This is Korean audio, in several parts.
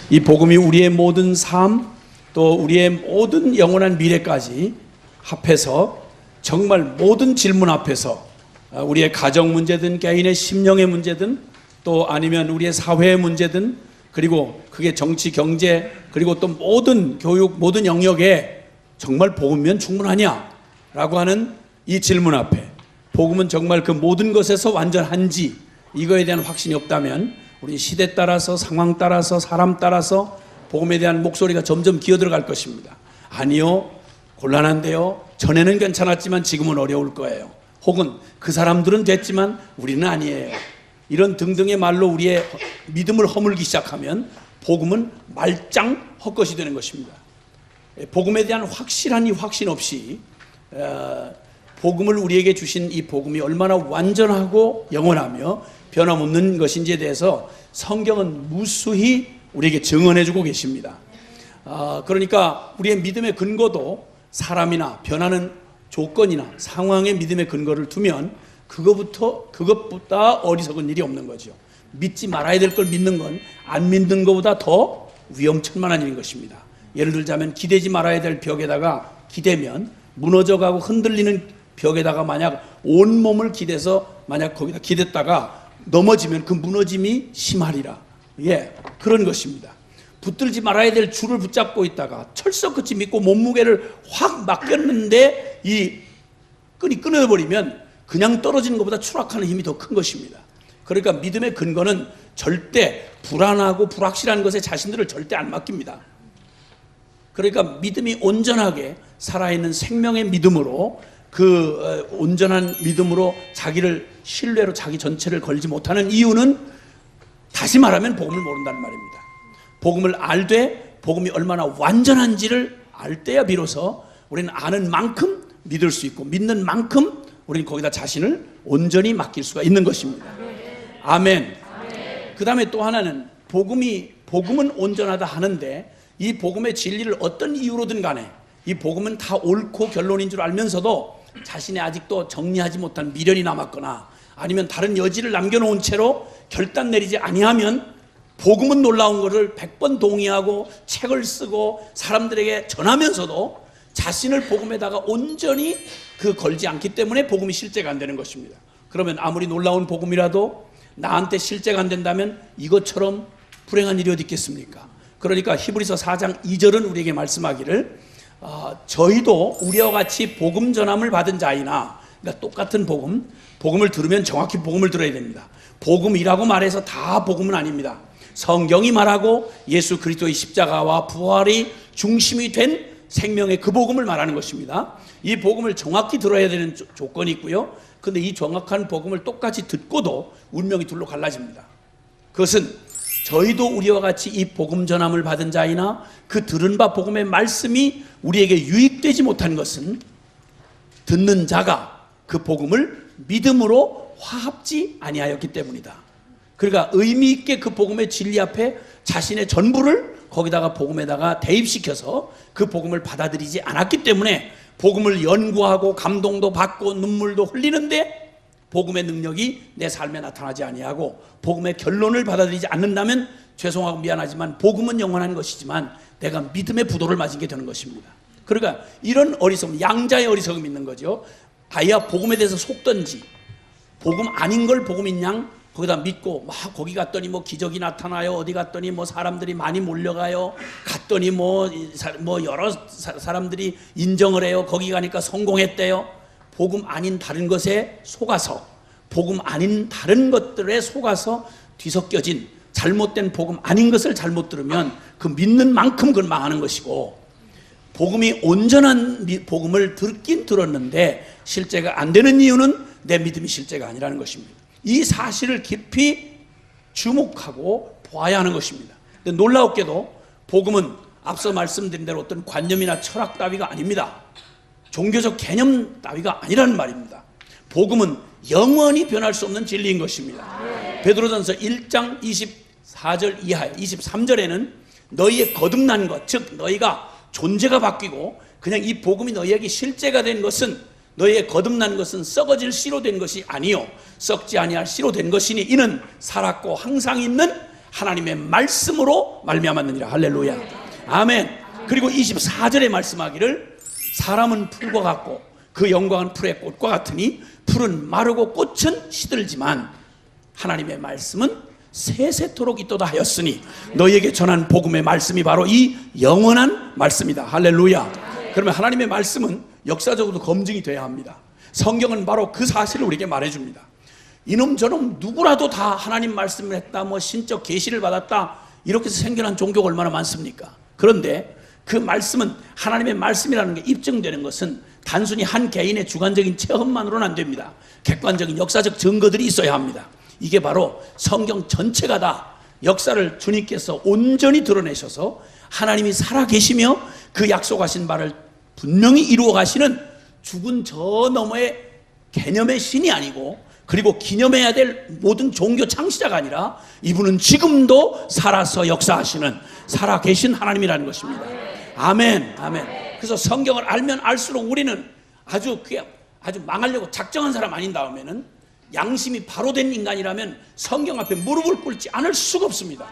이 복음이 우리의 모든 삶, 또 우리의 모든 영원한 미래까지 합해서 정말 모든 질문 앞에서 우리의 가정 문제든 개인의 심령의 문제든 또 아니면 우리의 사회의 문제든 그리고 그게 정치, 경제 그리고 또 모든 교육, 모든 영역에 정말 복음이면 충분하냐? 라고 하는 이 질문 앞에 복음은 정말 그 모든 것에서 완전한지 이거에 대한 확신이 없다면 우리 시대 따라서 상황 따라서 사람 따라서 복음에 대한 목소리가 점점 기어들어갈 것입니다. 아니요, 곤란한데요, 전에는 괜찮았지만 지금은 어려울 거예요. 혹은 그 사람들은 됐지만 우리는 아니에요. 이런 등등의 말로 우리의 믿음을 허물기 시작하면 복음은 말짱 헛것이 되는 것입니다. 복음에 대한 확실한 이 확신 없이 복음을 우리에게 주신 이 복음이 얼마나 완전하고 영원하며 변함없는 것인지에 대해서 성경은 무수히 우리에게 증언해주고 계십니다. 그러니까 우리의 믿음의 근거도 사람이나 변하는 조건이나 상황에 믿음의 근거를 두면 그것보다 어리석은 일이 없는 거죠. 믿지 말아야 될 걸 믿는 건 안 믿는 것보다 더 위험천만한 일인 것입니다. 예를 들자면 기대지 말아야 될 벽에다가 기대면 무너져가고 흔들리는 벽에다가 만약 온몸을 기대서 만약 거기다 기댔다가 넘어지면 그 무너짐이 심하리라. 예, 그런 것입니다. 붙들지 말아야 될 줄을 붙잡고 있다가 철석같이 믿고 몸무게를 확 맡겼는데 이 끈이 끊어버리면 그냥 떨어지는 것보다 추락하는 힘이 더 큰 것입니다. 그러니까 믿음의 근거는 절대 불안하고 불확실한 것에 자신들을 절대 안 맡깁니다. 그러니까 믿음이 온전하게 살아있는 생명의 믿음으로 그 온전한 믿음으로 자기를 신뢰로 자기 전체를 걸지 못하는 이유는 다시 말하면 복음을 모른다는 말입니다. 복음을 알되 복음이 얼마나 완전한지를 알 때야 비로소 우리는 아는 만큼 믿을 수 있고 믿는 만큼 우리는 거기다 자신을 온전히 맡길 수가 있는 것입니다. 아멘. 그 다음에 또 하나는 복음은 온전하다 하는데 이 복음의 진리를 어떤 이유로든 간에 이 복음은 다 옳고 결론인 줄 알면서도 자신의 아직도 정리하지 못한 미련이 남았거나 아니면 다른 여지를 남겨놓은 채로 결단 내리지 아니하면 복음은 놀라운 것을 100번 동의하고 책을 쓰고 사람들에게 전하면서도 자신을 복음에다가 온전히 걸지 않기 때문에 복음이 실제가 안 되는 것입니다. 그러면 아무리 놀라운 복음이라도 나한테 실제가 안 된다면 이것처럼 불행한 일이 어디 있겠습니까? 그러니까 히브리서 4장 2절은 우리에게 말씀하기를 저희도 우리와 같이 복음 전함을 받은 자이나, 그러니까 똑같은 복음을 들으면 정확히 복음을 들어야 됩니다. 복음이라고 말해서 다 복음은 아닙니다. 성경이 말하고 예수 그리스도의 십자가와 부활이 중심이 된 생명의 그 복음을 말하는 것입니다. 이 복음을 정확히 들어야 되는 조건이 있고요. 그런데 이 정확한 복음을 똑같이 듣고도 운명이 둘로 갈라집니다. 그것은 저희도 우리와 같이 이 복음 전함을 받은 자이나 그 들은 바 복음의 말씀이 우리에게 유익되지 못한 것은 듣는 자가 그 복음을 믿음으로 화합지 아니하였기 때문이다. 그러니까 의미 있게 그 복음의 진리 앞에 자신의 전부를 거기다가 복음에다가 대입시켜서 그 복음을 받아들이지 않았기 때문에 복음을 연구하고 감동도 받고 눈물도 흘리는데 복음의 능력이 내 삶에 나타나지 아니하고 복음의 결론을 받아들이지 않는다면 죄송하고 미안하지만 복음은 영원한 것이지만 내가 믿음의 부도를 맞은 게 되는 것입니다. 그러니까 이런 어리석음, 양자의 어리석음이 있는 거죠. 아야 복음에 대해서 속던지 복음 아닌 걸 복음인 양 거기다 믿고 막 거기 갔더니 뭐 기적이 나타나요. 어디 갔더니 뭐 사람들이 많이 몰려가요. 갔더니 뭐 여러 사람들이 인정을 해요. 거기 가니까 성공했대요. 복음 아닌 다른 것에 속아서 복음 아닌 다른 것들에 속아서 뒤섞여진 잘못된 복음 아닌 것을 잘못 들으면 그 믿는 만큼 그걸 망하는 것이고, 복음이 온전한 복음을 듣긴 들었는데 실제가 안 되는 이유는 내 믿음이 실제가 아니라는 것입니다. 이 사실을 깊이 주목하고 보아야 하는 것입니다. 근데 놀라웠게도 복음은 앞서 말씀드린 대로 어떤 관념이나 철학 따위가 아닙니다. 종교적 개념 따위가 아니라는 말입니다. 복음은 영원히 변할 수 없는 진리인 것입니다. 베드로전서 1장 24절 이하에 23절에는 너희의 거듭난 것, 즉 너희가 존재가 바뀌고 그냥 이 복음이 너희에게 실제가 된 것은 너희의 거듭난 것은 썩어질 씨로 된 것이 아니요 썩지 아니할 씨로 된 것이니 이는 살았고 항상 있는 하나님의 말씀으로 말미암았느니라. 할렐루야. 아멘. 그리고 24절에 말씀하기를 사람은 풀과 같고 그 영광은 풀의 꽃과 같으니 풀은 마르고 꽃은 시들지만 하나님의 말씀은 세세토록 있도다 하였으니 너희에게 전한 복음의 말씀이 바로 이 영원한 말씀이다. 할렐루야. 그러면 하나님의 말씀은 역사적으로 검증이 돼야 합니다. 성경은 바로 그 사실을 우리에게 말해줍니다. 이놈 저놈 누구라도 다 하나님 말씀을 했다, 뭐 신적 계시를 받았다, 이렇게 해서 생겨난 종교가 얼마나 많습니까? 그런데 그 말씀은, 하나님의 말씀이라는 게 입증되는 것은 단순히 한 개인의 주관적인 체험만으로는 안 됩니다. 객관적인 역사적 증거들이 있어야 합니다. 이게 바로 성경 전체가 다 역사를 주님께서 온전히 드러내셔서 하나님이 살아계시며 그 약속하신 바를 분명히 이루어 가시는 죽은 저 너머의 개념의 신이 아니고, 그리고 기념해야 될 모든 종교 창시자가 아니라 이분은 지금도 살아서 역사하시는 살아계신 하나님이라는 것입니다. 아멘. 아멘. 그래서 성경을 알면 알수록 우리는 아주 망하려고 작정한 사람 아닌 다음에는, 양심이 바로 된 인간이라면 성경 앞에 무릎을 꿇지 않을 수가 없습니다.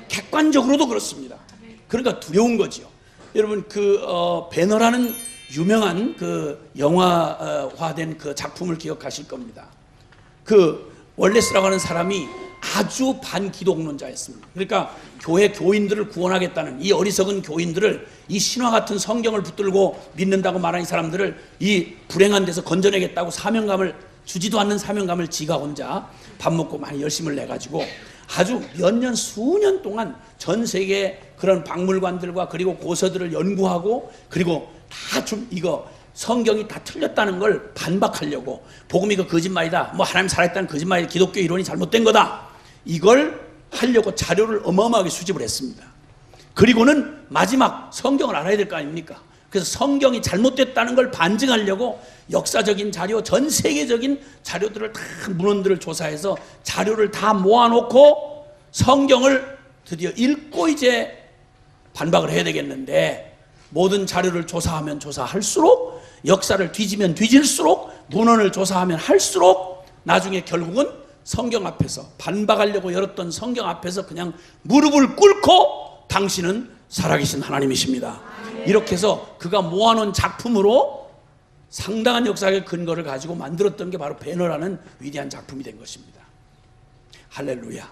객관적으로도 그렇습니다. 그러니까 두려운 거지요. 여러분 배너라는 유명한 그 영화화된 그 작품을 기억하실 겁니다. 그 월레스라고 하는 사람이 아주 반기독론자였습니다. 그러니까 교회 교인들을 구원하겠다는, 이 어리석은 교인들을, 이 신화 같은 성경을 붙들고 믿는다고 말하는 이 사람들을 이 불행한 데서 건져내겠다고 주지도 않는 사명감을 지가 혼자 밥 먹고 많이 열심을 내가지고 아주 몇 년, 수년 동안 전 세계 그런 박물관들과 그리고 고서들을 연구하고, 그리고 다 좀 이거 성경이 다 틀렸다는 걸 반박하려고, 복음이 그 거짓말이다, 뭐 하나님 살아있다는 거짓말이다, 기독교 이론이 잘못된 거다, 이걸 하려고 자료를 어마어마하게 수집을 했습니다. 그리고는 마지막 성경을 알아야 될 거 아닙니까? 그래서 성경이 잘못됐다는 걸 반증하려고 역사적인 자료, 전 세계적인 자료들을 다, 문헌들을 조사해서 자료를 다 모아놓고 성경을 드디어 읽고 이제 반박을 해야 되겠는데, 모든 자료를 조사하면 조사할수록, 역사를 뒤지면 뒤질수록, 문헌을 조사하면 할수록 나중에 결국은 성경 앞에서, 반박하려고 열었던 성경 앞에서 그냥 무릎을 꿇고 당신은 살아계신 하나님이십니다, 이렇게 해서 그가 모아놓은 작품으로 상당한 역사의 근거를 가지고 만들었던 게 바로 배너라는 위대한 작품이 된 것입니다. 할렐루야.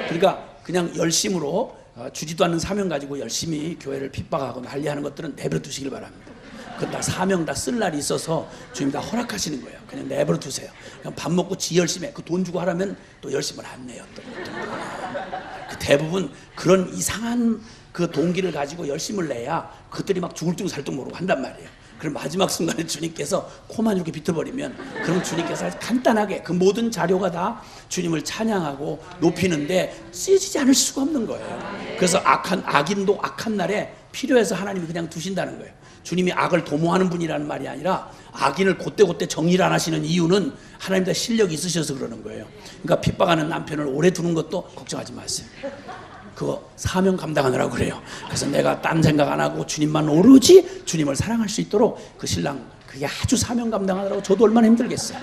그러니까 그냥 열심으로 주지도 않는 사명 가지고 열심히 교회를 핍박하고 난리하는 것들은 내버려 두시길 바랍니다. 그건 다 사명 다 쓸 날이 있어서 주님 다 허락하시는 거예요. 그냥 내버려 두세요. 그냥 밥 먹고 지 열심히 해. 그 돈 주고 하라면 또 열심을 안 내요. 또. 그 대부분 그런 이상한 그 동기를 가지고 열심을 내야 그들이 막 죽을 둥 살 둥 모르고 한단 말이에요. 그럼 마지막 순간에 주님께서 코만 이렇게 비틀버리면, 그럼 주님께서 간단하게 그 모든 자료가 다 주님을 찬양하고 높이는데 쓰여지지 않을 수가 없는 거예요. 그래서 악인도 악한 날에 필요해서 하나님이 그냥 두신다는 거예요. 주님이 악을 도모하는 분이라는 말이 아니라 악인을 곧대곧대 정리를 안 하시는 이유는 하나님도 실력이 있으셔서 그러는 거예요. 그러니까 핍박하는 남편을 오래 두는 것도 걱정하지 마세요. 그거 사명 감당하느라고 그래요. 그래서 내가 딴 생각 안 하고 주님만 오로지 주님을 사랑할 수 있도록 그 신랑, 그게 아주 사명 감당하느라고 저도 얼마나 힘들겠어요.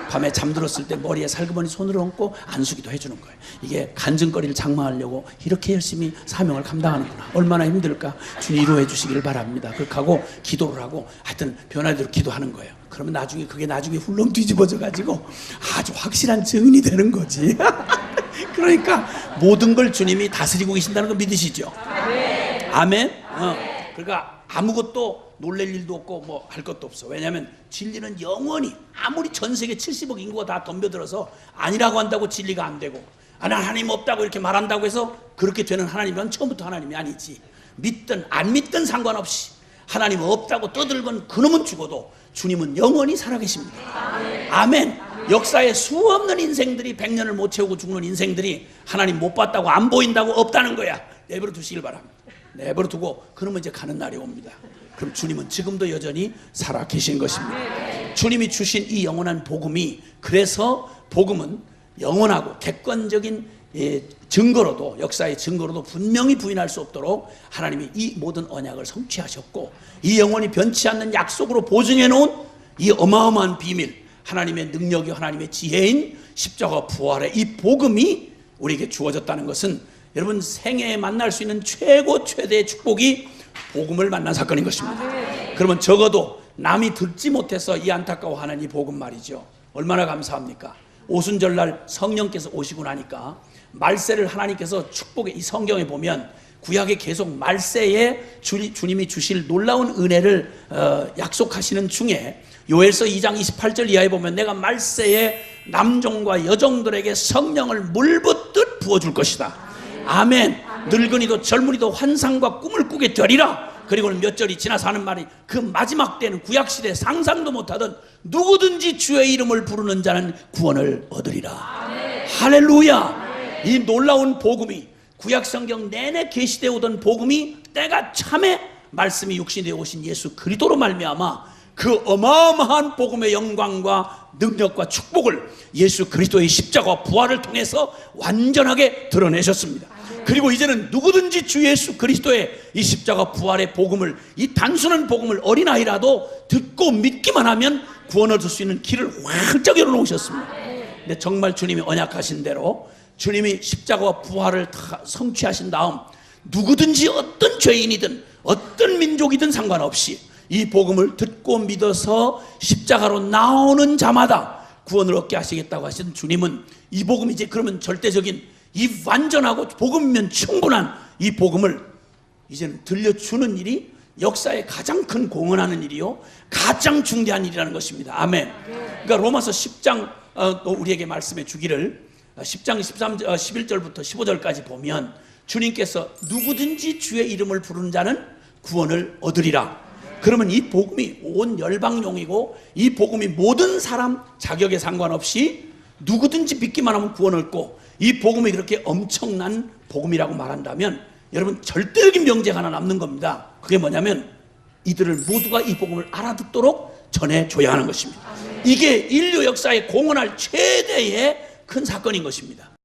밤에 잠들었을 때 머리에 살그머니 손을 얹고 안수기도 해주는 거예요. 이게 간증거리를 장만하려고 이렇게 열심히 사명을 감당하는구나, 얼마나 힘들까. 주님 위로해 주시기를 바랍니다. 그렇게 하고 기도를 하고 하여튼 변화대로 기도하는 거예요. 그러면 그게 나중에 훌렁 뒤집어져 가지고 아주 확실한 증인이 되는 거지. 그러니까 모든 걸 주님이 다스리고 계신다는 거 믿으시죠? 아멘. 그러니까 아무것도 놀랄 일도 없고 뭐 할 것도 없어. 왜냐하면 진리는 영원히, 아무리 전 세계 70억 인구가 다 덤벼들어서 아니라고 한다고 진리가 안 되고, 하나님 없다고 이렇게 말한다고 해서 그렇게 되는 하나님은 처음부터 하나님이 아니지. 믿든 안 믿든 상관없이 하나님 없다고 떠들건 그놈은 죽어도 주님은 영원히 살아계십니다. 아멘. 역사에 수없는 인생들이 100년을 못 채우고 죽는 인생들이 하나님 못 봤다고, 안 보인다고, 없다는 거야. 내버려 두시길 바랍니다. 내버려 두고 그러면 이제 가는 날이 옵니다. 그럼 주님은 지금도 여전히 살아 계신 것입니다. 주님이 주신 이 영원한 복음이, 그래서 복음은 영원하고 객관적인 증거로도, 역사의 증거로도 분명히 부인할 수 없도록 하나님이 이 모든 언약을 성취하셨고, 이 영원히 변치 않는 약속으로 보증해 놓은 이 어마어마한 비밀, 하나님의 능력이, 하나님의 지혜인 십자가 부활의 이 복음이 우리에게 주어졌다는 것은 여러분 생애에 만날 수 있는 최고의 축복이 복음을 만난 사건인 것입니다. 그러면 적어도 남이 듣지 못해서 이 안타까워하는 이 복음 말이죠. 얼마나 감사합니까? 오순절날 성령께서 오시고 나니까 말세를 하나님께서 축복의 이 성경에 보면 구약에 계속 말세에 주님이 주실 놀라운 은혜를 약속하시는 중에 요엘서 2장 28절 이하에 보면 내가 말세에 남종과 여종들에게 성령을 물붓듯 부어줄 것이다. 아멘. 늙은이도 젊은이도 환상과 꿈을 꾸게 되리라. 그리고는 몇 절이 지나서 하는 말이 그 마지막 때는 구약시대 상상도 못하던 누구든지 주의 이름을 부르는 자는 구원을 얻으리라. 할렐루야. 이 놀라운 복음이 구약성경 내내 계시되어 오던 복음이 때가 참에 말씀이 육신이 되어 오신 예수 그리스도로 말미암아 그 어마어마한 복음의 영광과 능력과 축복을 예수 그리스도의 십자가와 부활을 통해서 완전하게 드러내셨습니다. 그리고 이제는 누구든지 주 예수 그리스도의 이 십자가 부활의 복음을, 이 단순한 복음을 어린아이라도 듣고 믿기만 하면 구원 얻을 수 있는 길을 활짝 열어놓으셨습니다. 근데 정말 주님이 언약하신 대로 주님이 십자가와 부활을 다 성취하신 다음 누구든지 어떤 죄인이든 어떤 민족이든 상관없이 이 복음을 듣고 믿어서 십자가로 나오는 자마다 구원을 얻게 하시겠다고 하신 주님은 이 복음이 이제 그러면 절대적인 이 완전하고 복음이면 충분한 이 복음을 이제는 들려주는 일이 역사에 가장 큰 공헌하는 일이요 가장 중대한 일이라는 것입니다. 아멘. 그러니까 로마서 10장 또 우리에게 말씀해 주기를 10장 11절부터 15절까지 보면 주님께서 누구든지 주의 이름을 부르는 자는 구원을 얻으리라. 그러면 이 복음이 온 열방용이고 이 복음이 모든 사람 자격에 상관없이 누구든지 믿기만 하면 구원 얻고 이 복음이 그렇게 엄청난 복음이라고 말한다면 여러분 절대적인 명제가 하나 남는 겁니다. 그게 뭐냐면 이들을 모두가 이 복음을 알아듣도록 전해줘야 하는 것입니다. 이게 인류 역사에 공헌할 최대의 큰 사건인 것입니다.